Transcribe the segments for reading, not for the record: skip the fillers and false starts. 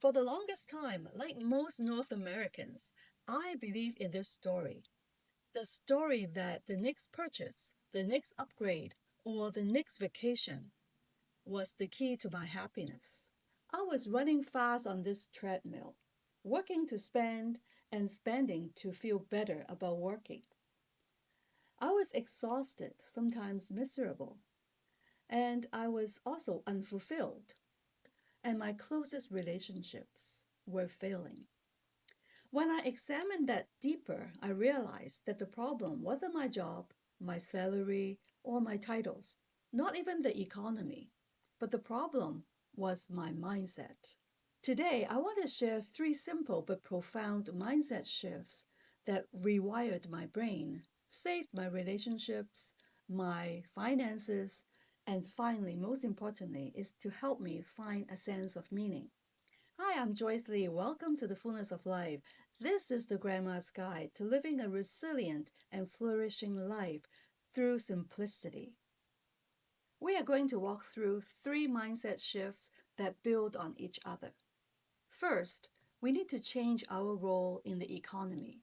For the longest time, like most North Americans, I believe in this story. The story that the next purchase, the next upgrade, or the next vacation was the key to my happiness. I was running fast on this treadmill, working to spend and spending to feel better about working. I was exhausted, sometimes miserable, and I was also unfulfilled, and my closest relationships were failing. When I examined that deeper, I realized that the problem wasn't my job, my salary, or my titles, not even the economy, but the problem was my mindset. Today, I want to share three simple but profound mindset shifts that rewired my brain, saved my relationships, my finances, and finally, most importantly, is to help me find a sense of meaning. Hi, I'm Joyce Lee. Welcome to the Fullness of Life. This is the Grandma's Guide to living a resilient and flourishing life through simplicity. We are going to walk through three mindset shifts that build on each other. First, we need to change our role in the economy.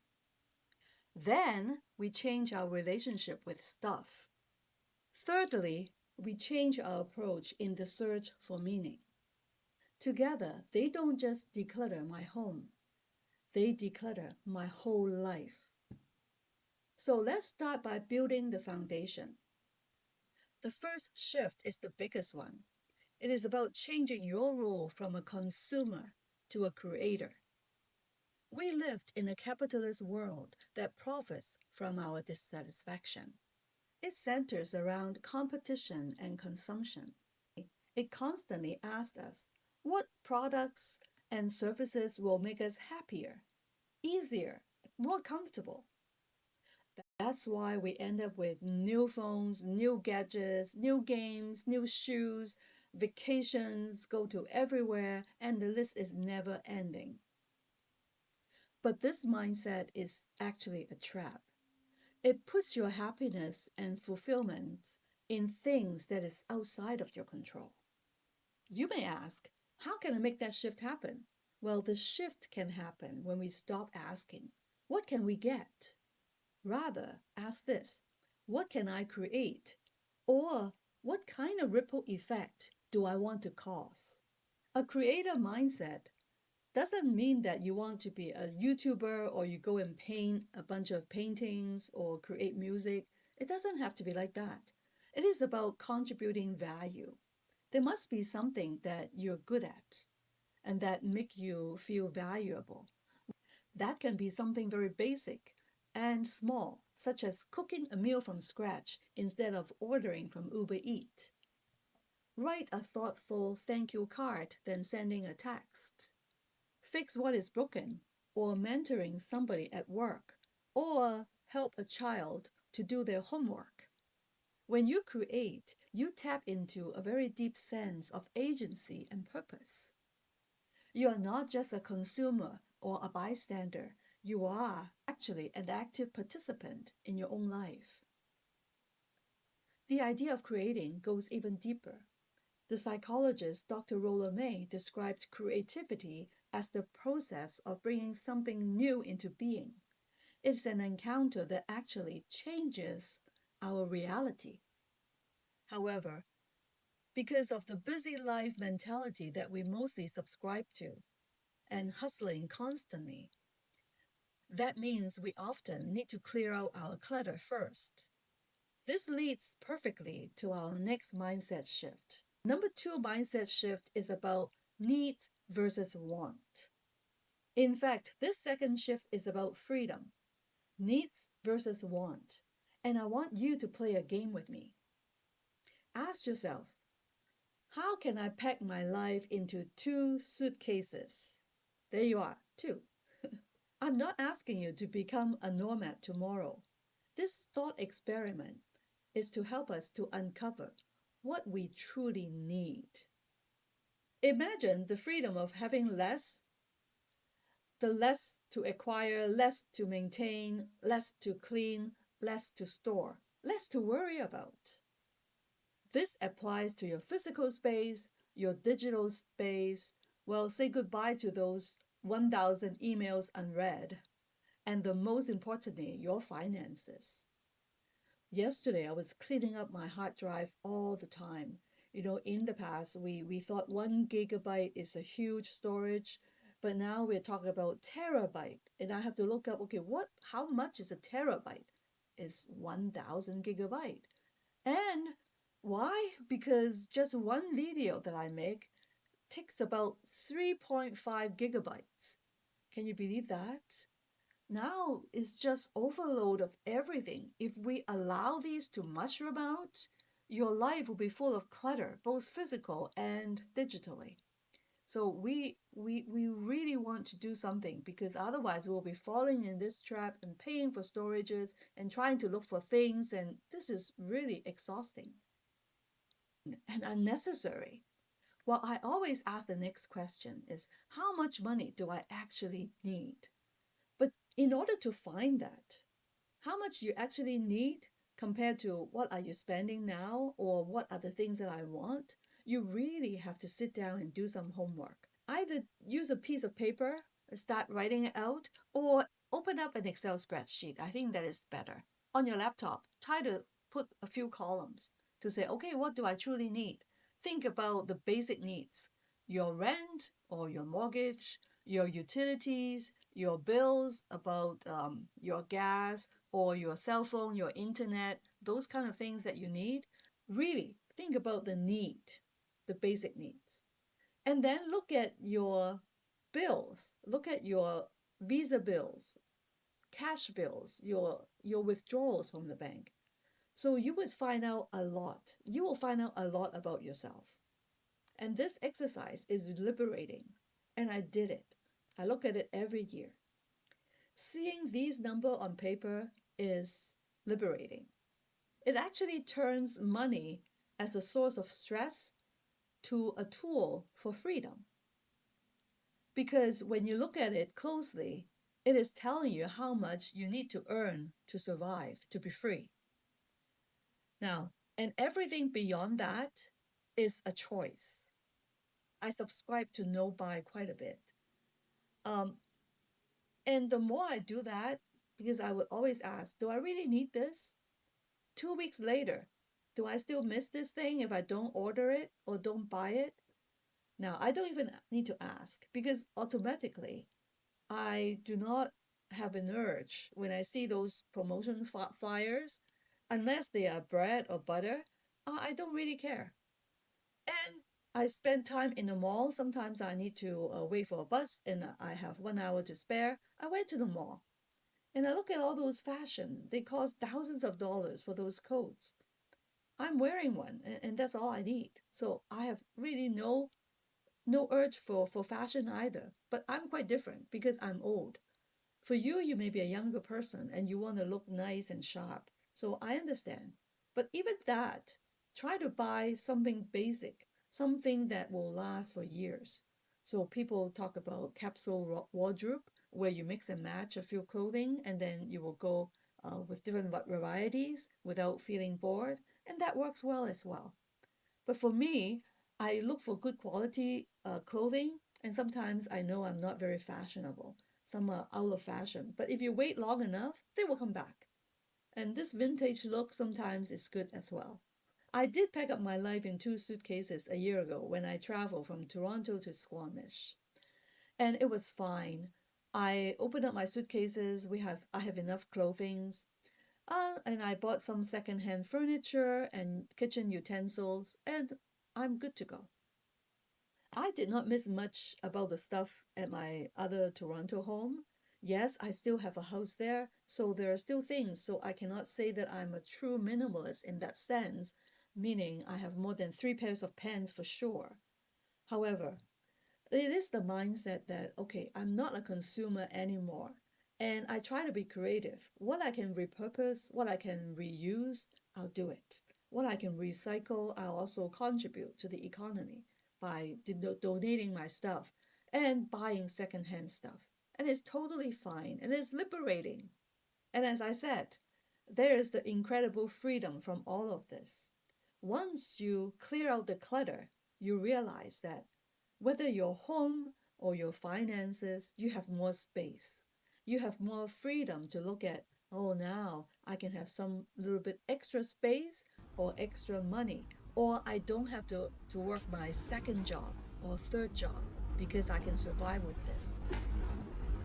Then, we change our relationship with stuff. Thirdly, we change our approach in the search for meaning. Together, they don't just declutter my home, they declutter my whole life. So let's start by building the foundation. The first shift is the biggest one. It is about changing your role from a consumer to a creator. We lived in a capitalist world that profits from our dissatisfaction. It centers around competition and consumption. It constantly asks us what products and services will make us happier, easier, more comfortable. That's why we end up with new phones, new gadgets, new games, new shoes, vacations, go to everywhere, and the list is never ending. But this mindset is actually a trap. It puts your happiness and fulfillment in things that is outside of your control. You may ask, how can I make that shift happen? Well, the shift can happen when we stop asking, what can we get? Rather, ask this, what can I create? Or what kind of ripple effect do I want to cause? A creator mindset doesn't mean that you want to be a YouTuber or you go and paint a bunch of paintings or create music. It doesn't have to be like that. It is about contributing value. There must be something that you're good at and that make you feel valuable. That can be something very basic and small, such as cooking a meal from scratch instead of ordering from Uber Eats. Write a thoughtful thank you card, then sending a text. Fix what is broken, or mentoring somebody at work, or help a child to do their homework. When you create, you tap into a very deep sense of agency and purpose. You are not just a consumer or a bystander. You are actually an active participant in your own life. The idea of creating goes even deeper. The psychologist Dr. Roller May describes creativity as the process of bringing something new into being. It's an encounter that actually changes our reality. However, because of the busy life mentality that we mostly subscribe to and hustling constantly, that means we often need to clear out our clutter first. This leads perfectly to our next mindset shift. Number two mindset shift is about needs versus want. In fact, this second shift is about freedom, needs versus want. And I want you to play a game with me. Ask yourself, how can I pack my life into two suitcases? There you are, two. I'm not asking you to become a nomad tomorrow. This thought experiment is to help us to uncover what we truly need. Imagine the freedom of having less, the less to acquire, less to maintain, less to clean, less to store, less to worry about. This applies to your physical space, your digital space, Well, say goodbye to those 1,000 emails unread. And the most importantly, your finances. Yesterday, I was cleaning up my hard drive all the time. In the past, we thought 1 gigabyte is a huge storage, but now we're talking about terabyte. And I have to look up, okay, how much is a terabyte? Is 1,000 gigabyte. And why? Because just one video that I make takes about 3.5 gigabytes. Can you believe that? Now it's just overload of everything. If we allow these to mushroom out, your life will be full of clutter, both physical and digitally. So we really want to do something, because otherwise we'll be falling in this trap and paying for storages and trying to look for things, and this is really exhausting and unnecessary. Well, I always ask the next question is, how much money do I actually need? But in order to find that, how much you actually need compared to what are you spending now, or what are the things that I want, you really have to sit down and do some homework. Either use a piece of paper and start writing it out, or open up an Excel spreadsheet. I think that is better. On your laptop, try to put a few columns to say, okay, what do I truly need? Think about the basic needs: your rent or your mortgage, your utilities, your bills, about your gas or your cell phone, your internet, those kind of things that you need. Really think about the need, the basic needs. And then look at your bills, look at your Visa bills, cash bills, your withdrawals from the bank. So you would find out a lot. You will find out a lot about yourself. And this exercise is liberating. And I did it. I look at it every year. Seeing these numbers on paper is liberating. It actually turns money as a source of stress to a tool for freedom. Because when you look at it closely, it is telling you how much you need to earn to survive, to be free. Now, and everything beyond that is a choice. I subscribe to no buy quite a bit. Um, and the more I do that, because I would always ask, do I really need this? 2 weeks later, do I still miss this thing if I don't order it or don't buy it? Now, I don't even need to ask, because automatically I do not have an urge when I see those promotion flyers, unless they are bread or butter. I don't really care. And I spend time in the mall. Sometimes I need to wait for a bus and I have 1 hour to spare. I went to the mall and I look at all those fashion. They cost thousands of dollars for those coats. I'm wearing one, and that's all I need. So I have really no urge for fashion either. But I'm quite different because I'm old. For you, you may be a younger person and you want to look nice and sharp. So I understand. But even that, try to buy something basic, something that will last for years. So people talk about capsule wardrobe, where you mix and match a few clothing and then you will go with different varieties without feeling bored. And that works well as well. But for me, I look for good quality clothing, and sometimes I know I'm not very fashionable. Some are out of fashion, but if you wait long enough, they will come back. And this vintage look sometimes is good as well. I did pack up my life in 2 suitcases a year ago when I traveled from Toronto to Squamish, and it was fine. I opened up my suitcases. I have enough clothing. And I bought some secondhand furniture and kitchen utensils, and I'm good to go. I did not miss much about the stuff at my other Toronto home. Yes, I still have a house there, so there are still things, so I cannot say that I'm a true minimalist in that sense, meaning I have more than 3 pairs of pants for sure. However, it is the mindset that, okay, I'm not a consumer anymore. And I try to be creative. What I can repurpose, what I can reuse, I'll do it. What I can recycle, I'll also contribute to the economy by donating my stuff and buying secondhand stuff. And it's totally fine and it's liberating. And as I said, there is the incredible freedom from all of this. Once you clear out the clutter, you realize that Whether your home or your finances, you have more space. You have more freedom to look at, oh, now I can have some little bit extra space or extra money, or I don't have to work my second job or third job because I can survive with this.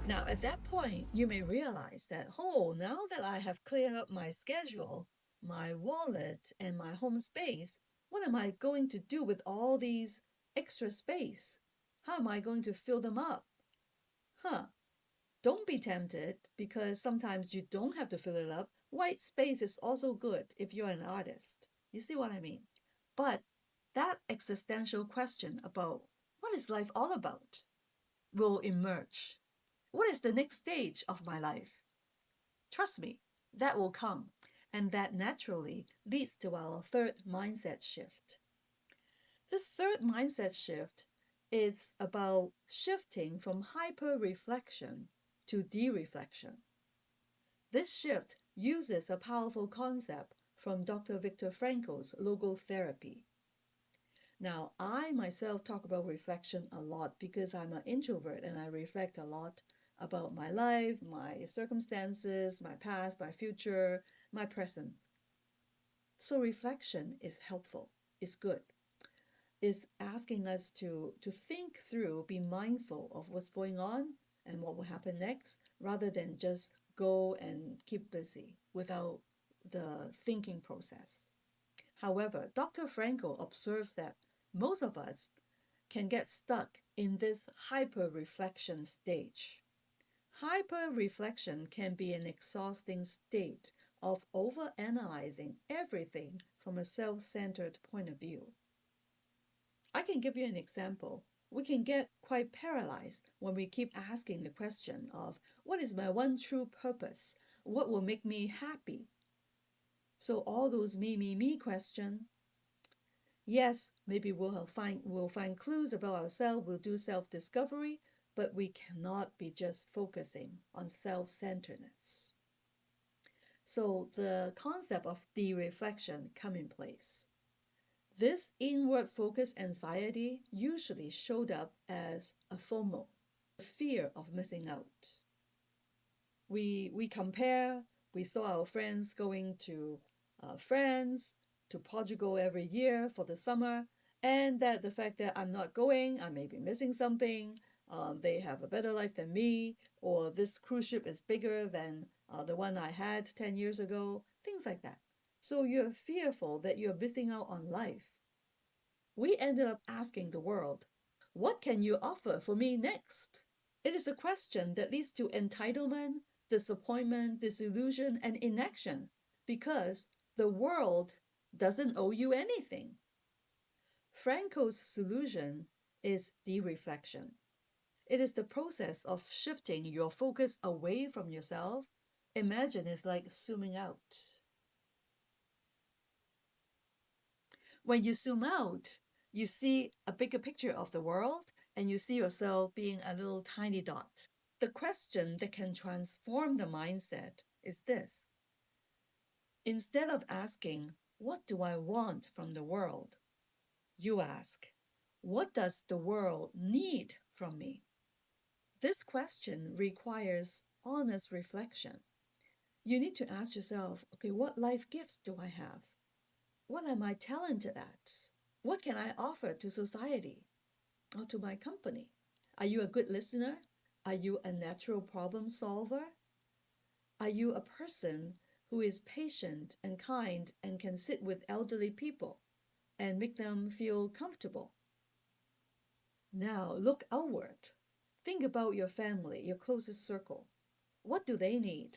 Now, at that point, you may realize that, oh, now that I have cleared up my schedule, my wallet, and my home space, what am I going to do with all these extra space? How am I going to fill them up? Huh. Don't be tempted because sometimes you don't have to fill it up. White space is also good if you're an artist. You see what I mean? But that existential question about what is life all about will emerge. What is the next stage of my life? Trust me, that will come. And that naturally leads to our third mindset shift. This third mindset shift is about shifting from hyper reflection to dereflection. This shift uses a powerful concept from Dr. Viktor Frankl's logotherapy. Now, I myself talk about reflection a lot because I'm an introvert and I reflect a lot about my life, my circumstances, my past, my future, my present. So reflection is helpful, is good. Is asking us to think through, be mindful of what's going on and what will happen next, rather than just go and keep busy without the thinking process. However, Dr. Frankl observes that most of us can get stuck in this hyper reflection stage. Hyper reflection can be an exhausting state of overanalyzing everything from a self centered point of view. I can give you an example. We can get quite paralyzed when we keep asking the question of what is my one true purpose? What will make me happy? So all those me question. Yes, maybe we'll find clues about ourselves, we'll do self-discovery, but we cannot be just focusing on self-centeredness. So the concept of dereflection come in place. This inward focus anxiety usually showed up as a FOMO, fear of missing out. We compare, we saw our friends going to France, to Portugal every year for the summer, and that the fact that I'm not going, I may be missing something, they have a better life than me, or this cruise ship is bigger than the one I had 10 years ago, things like that. So you're fearful that you're missing out on life. We ended up asking the world, what can you offer for me next? It is a question that leads to entitlement, disappointment, disillusion, and inaction because the world doesn't owe you anything. Franco's solution is dereflection. It is the process of shifting your focus away from yourself. Imagine it's like zooming out. When you zoom out, you see a bigger picture of the world and you see yourself being a little tiny dot. The question that can transform the mindset is this. Instead of asking, what do I want from the world? You ask, what does the world need from me? This question requires honest reflection. You need to ask yourself, okay, what life gifts do I have? What am I talented at? What can I offer to society or to my company? Are you a good listener? Are you a natural problem solver? Are you a person who is patient and kind and can sit with elderly people and make them feel comfortable? Now look outward. Think about your family, your closest circle. What do they need?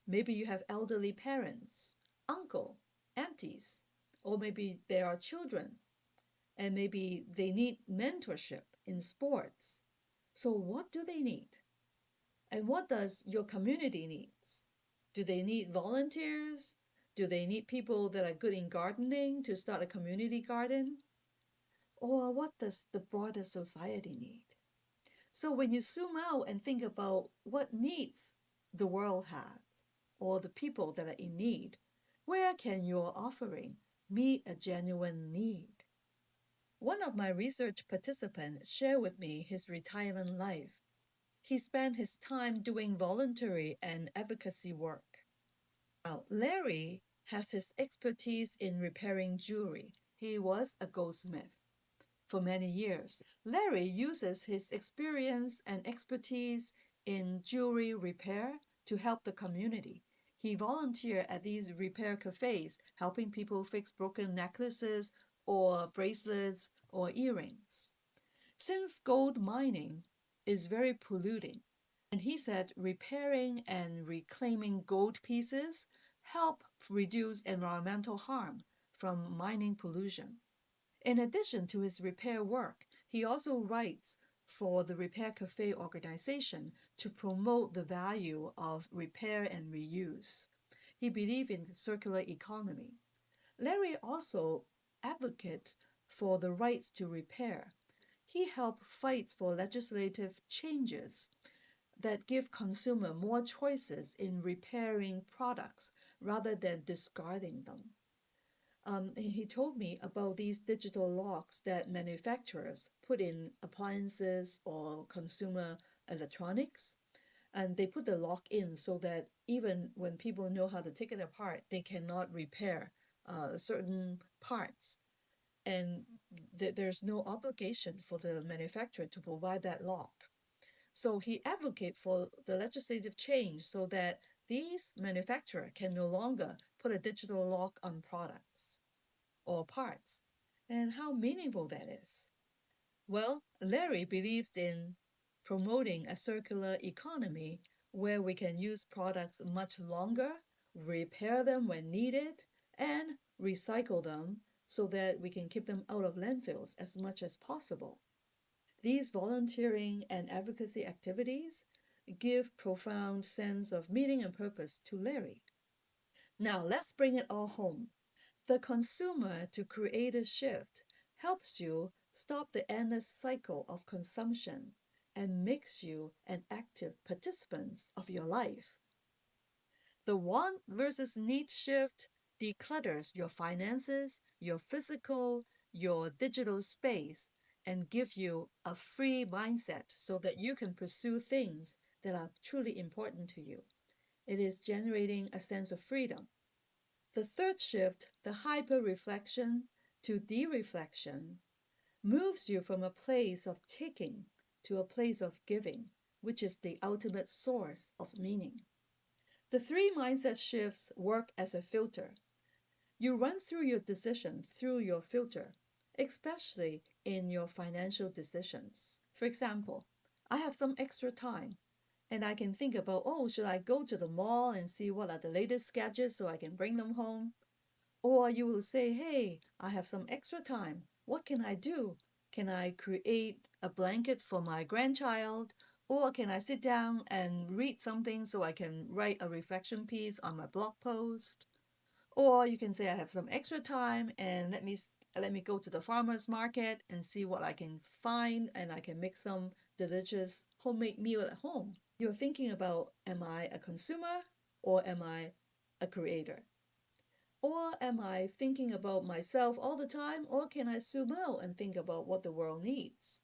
Maybe you have elderly parents, uncle, aunties, or maybe there are children, and maybe they need mentorship in sports. So what do they need? And what does your community needs? Do they need volunteers? Do they need people that are good in gardening to start a community garden? Or what does the broader society need? So when you zoom out and think about what needs the world has, or the people that are in need, where can your offering meet a genuine need? One of my research participants shared with me his retirement life. He spent his time doing voluntary and advocacy work. Now, Larry has his expertise in repairing jewelry. He was a goldsmith for many years. Larry uses his experience and expertise in jewelry repair to help the community. He volunteered at these repair cafes, helping people fix broken necklaces or bracelets or earrings. Since gold mining is very polluting, and he said repairing and reclaiming gold pieces help reduce environmental harm from mining pollution. In addition to his repair work, he also writes for the Repair Cafe organization to promote the value of repair and reuse. He believed in the circular economy. Larry also advocates for the rights to repair. He helped fight for legislative changes that give consumer more choices in repairing products rather than discarding them. He told me about these digital locks that manufacturers put in appliances or consumer electronics. And they put the lock in so that even when people know how to take it apart, they cannot repair certain parts. And there's no obligation for the manufacturer to provide that lock. So he advocates for the legislative change so that these manufacturers can no longer put a digital lock on products or parts, and how meaningful that is. Well, Larry believes in promoting a circular economy where we can use products much longer, repair them when needed, and recycle them so that we can keep them out of landfills as much as possible. These volunteering and advocacy activities give profound sense of meaning and purpose to Larry. Now, let's bring it all home. The consumer to create a shift helps you stop the endless cycle of consumption and makes you an active participant of your life. The want versus need shift declutters your finances, your physical, your digital space, and give you a free mindset so that you can pursue things that are truly important to you. It is generating a sense of freedom. The third shift, the hyper-reflection to dereflection, moves you from a place of taking to a place of giving, which is the ultimate source of meaning. The three mindset shifts work as a filter. You run through your decision through your filter, especially in your financial decisions. For example, I have some extra time and I can think about, oh, should I go to the mall and see what are the latest gadgets so I can bring them home? Or you will say, hey, I have some extra time. What can I do? Can I create a blanket for my grandchild? Or can I sit down and read something so I can write a reflection piece on my blog post? Or you can say I have some extra time and let me go to the farmer's market and see what I can find and I can make some delicious homemade meal at home. You're thinking about, am I a consumer or am I a creator? Or am I thinking about myself all the time, or can I zoom out and think about what the world needs?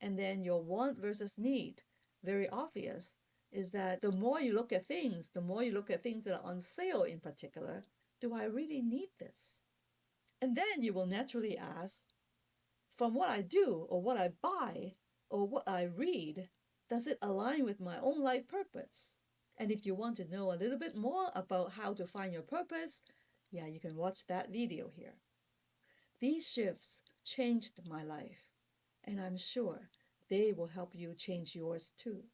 And then your want versus need, very obvious, is that the more you look at things, the more you look at things that are on sale in particular, do I really need this? And then you will naturally ask, from what I do or what I buy or what I read, does it align with my own life purpose? And if you want to know a little bit more about how to find your purpose, yeah, you can watch that video here. These shifts changed my life, and I'm sure they will help you change yours too.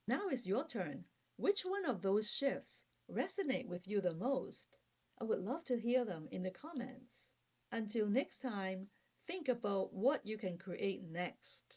Now it's your turn. Which one of those shifts resonate with you the most? I would love to hear them in the comments. Until next time, think about what you can create next.